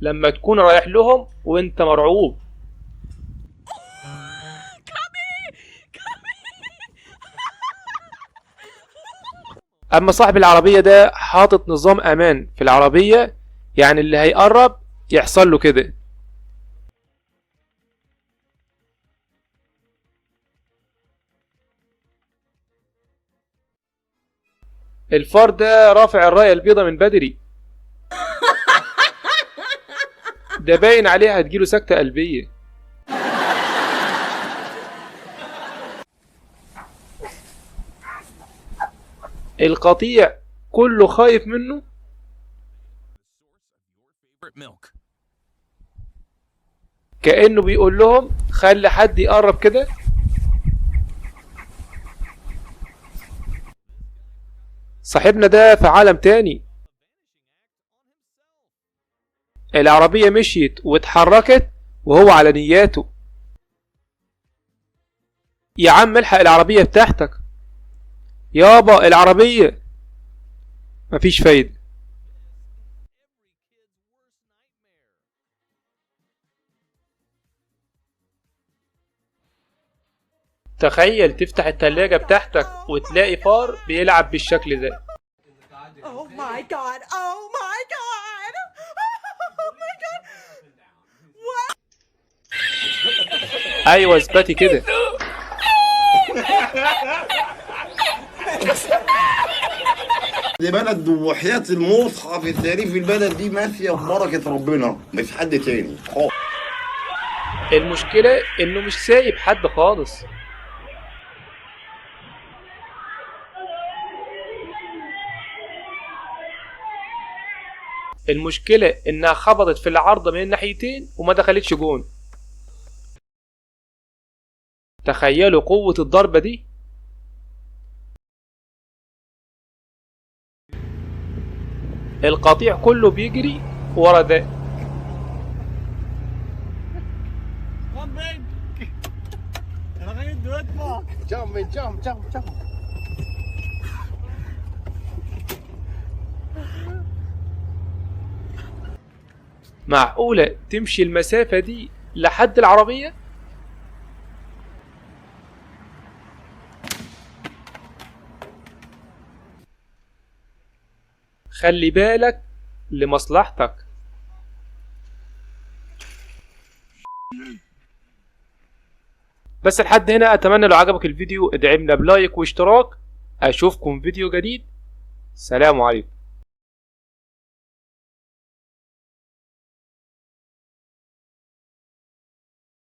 لما تكون رايح لهم وانت مرعوب. اما صاحب العربية ده حاطط نظام امان في العربية، يعني اللي هيقرب يحصل له كده. الفار ده رافع الراية البيضة من بدري، ده باين عليه هتجيله سكتة قلبية. القطيع كله خايف منه. كأنه بيقول لهم خلي حد يقرب كده. صاحبنا ده في عالم تاني. العربية مشيت واتحركت وهو على نياته. يا عم الحق العربية بتاعتك، يابا العربية. مفيش فايدة. تخيل تفتح التلاجة بتاعتك وتلاقي فار بيلعب بالشكل ده. Oh my god! Oh my god! Oh my god! ايوه اثبتي كده. دي بلد وحياة المصحف الشريف، البلد دي ماشية ببركة ربنا مش حد تاني. المشكلة انه مش سايب حد خالص. المشكلة انها خبطت في العارضة من الناحيتين وما دخلتش جون. تخيلوا قوة الضربة دي. القطيع كله بيجري ورا ده. معقولة تمشي المسافة دي لحد العربية؟ خلي بالك لمصلحتك. بس لحد هنا اتمنى لو عجبك الفيديو ادعمنا بلايك واشتراك. اشوفكم فيديو جديد. سلام عليكم.